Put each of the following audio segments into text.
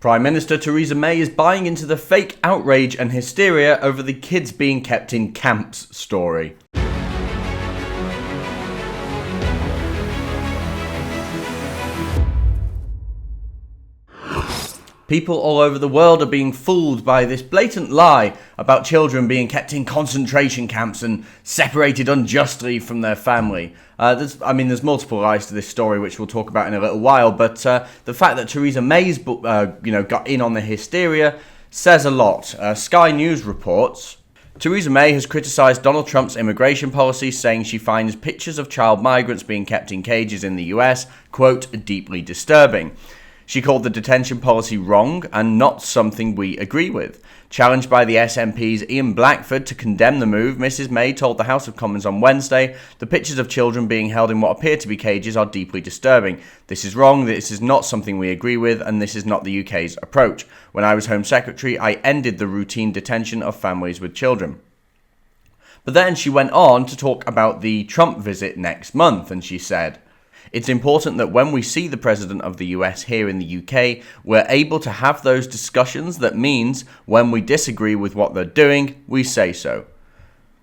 Prime Minister Theresa May is buying into the fake outrage and hysteria over the kids being kept in camps story. People all over the world are being fooled by this blatant lie about children being kept in concentration camps and separated unjustly from their family. There's multiple lies to this story, which we'll talk about in a little while, but the fact that Theresa May's got in on the hysteria says a lot. Sky News reports, Theresa May has criticised Donald Trump's immigration policy, saying she finds pictures of child migrants being kept in cages in the US, quote, deeply disturbing. She called the detention policy wrong and not something we agree with. Challenged by the SNP's Ian Blackford to condemn the move, Mrs May told the House of Commons on Wednesday, the pictures of children being held in what appear to be cages are deeply disturbing. This is wrong, this is not something we agree with, and this is not the UK's approach. When I was Home Secretary, I ended the routine detention of families with children. But then she went on to talk about the Trump visit next month, and she said, it's important that when we see the President of the US here in the UK, we're able to have those discussions. That means when we disagree with what they're doing, we say so.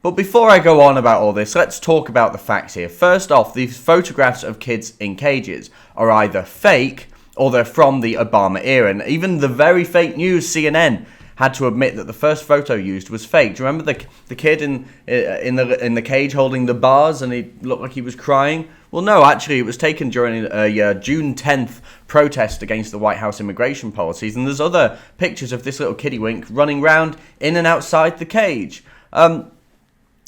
But before I go on about all this, let's talk about the facts here. First off, these photographs of kids in cages are either fake or they're from the Obama era. And even the very fake news, CNN, had to admit that the first photo used was fake. Do you remember the kid in the cage holding the bars and he looked like he was crying? Well, no, actually, it was taken during a June 10th protest against the White House immigration policies, and there's other pictures of this little kiddywink running around in and outside the cage.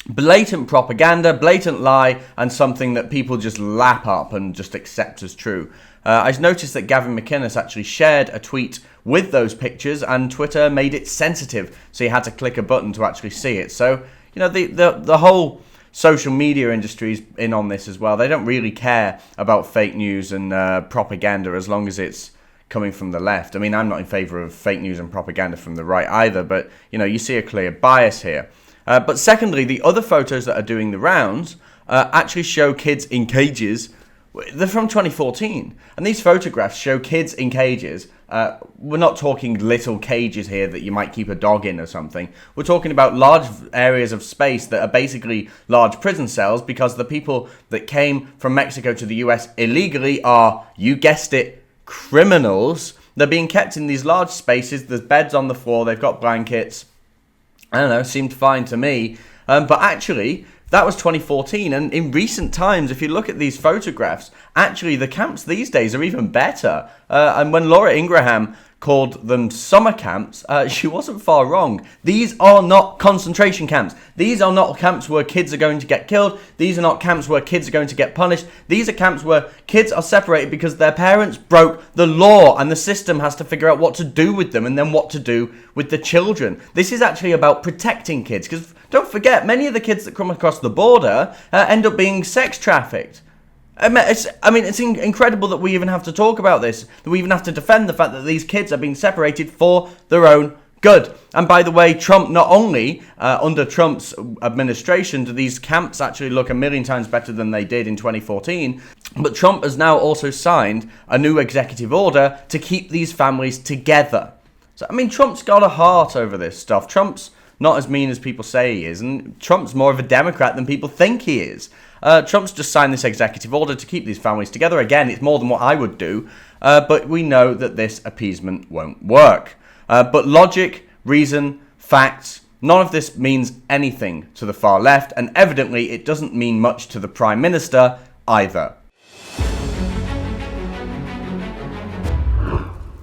Blatant propaganda, blatant lie, and something that people just lap up and just accept as true. I noticed that Gavin McInnes actually shared a tweet with those pictures, and Twitter made it sensitive, so you had to click a button to actually see it. So, you know, the whole social media industry is in on this as well. They don't really care about fake news and propaganda as long as it's coming from the left. I mean, I'm not in favour of fake news and propaganda from the right either, but, you know, you see a clear bias here. But secondly, the other photos that are doing the rounds actually show kids in cages. They're from 2014, and these photographs show kids in cages. We're not talking little cages here that you might keep a dog in or something. We're talking about large areas of space that are basically large prison cells, because the people that came from Mexico to the US illegally are, you guessed it, criminals. They're being kept in these large spaces. There's beds on the floor. They've got blankets. I don't know, seemed fine to me. But actually, that was 2014, and in recent times, if you look at these photographs, actually the camps these days are even better. And when Laura Ingraham called them summer camps, she wasn't far wrong. These are not concentration camps. These are not camps where kids are going to get killed. These are not camps where kids are going to get punished. These are camps where kids are separated because their parents broke the law, and the system has to figure out what to do with them and then what to do with the children. This is actually about protecting kids, because don't forget, many of the kids that come across the border end up being sex trafficked. It's incredible that we even have to talk about this, that we even have to defend the fact that these kids are being separated for their own good. And by the way, Trump, not only under Trump's administration do these camps actually look a million times better than they did in 2014, but Trump has now also signed a new executive order to keep these families together. So, I mean, Trump's got a heart over this stuff. Trump's not as mean as people say he is, and Trump's more of a Democrat than people think he is. Trump's just signed this executive order to keep these families together. Again, it's more than what I would do, but we know that this appeasement won't work. But logic, reason, facts, none of this means anything to the far left, and evidently it doesn't mean much to the Prime Minister either.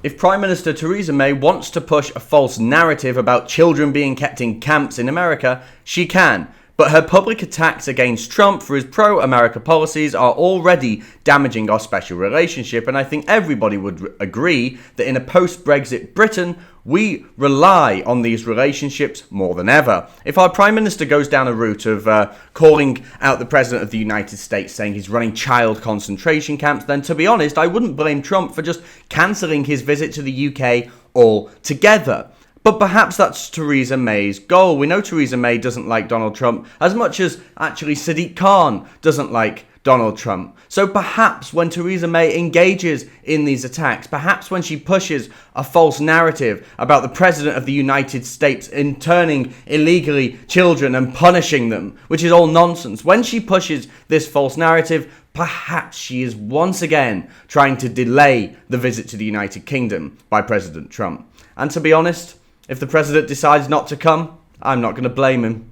If Prime Minister Theresa May wants to push a false narrative about children being kept in camps in America, she can. But her public attacks against Trump for his pro-America policies are already damaging our special relationship, and I think everybody would agree that in a post-Brexit Britain, we rely on these relationships more than ever. If our Prime Minister goes down a route of calling out the President of the United States, saying he's running child concentration camps, then to be honest, I wouldn't blame Trump for just cancelling his visit to the UK altogether. But perhaps that's Theresa May's goal. We know Theresa May doesn't like Donald Trump as much as actually Sadiq Khan doesn't like Donald Trump. So perhaps when Theresa May engages in these attacks, perhaps when she pushes a false narrative about the President of the United States interning illegally children and punishing them, which is all nonsense, when she pushes this false narrative, perhaps she is once again trying to delay the visit to the United Kingdom by President Trump. And to be honest, if the president decides not to come, I'm not going to blame him.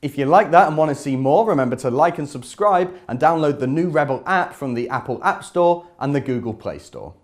If you like that and want to see more, remember to like and subscribe and download the new Rebel app from the Apple App Store and the Google Play Store.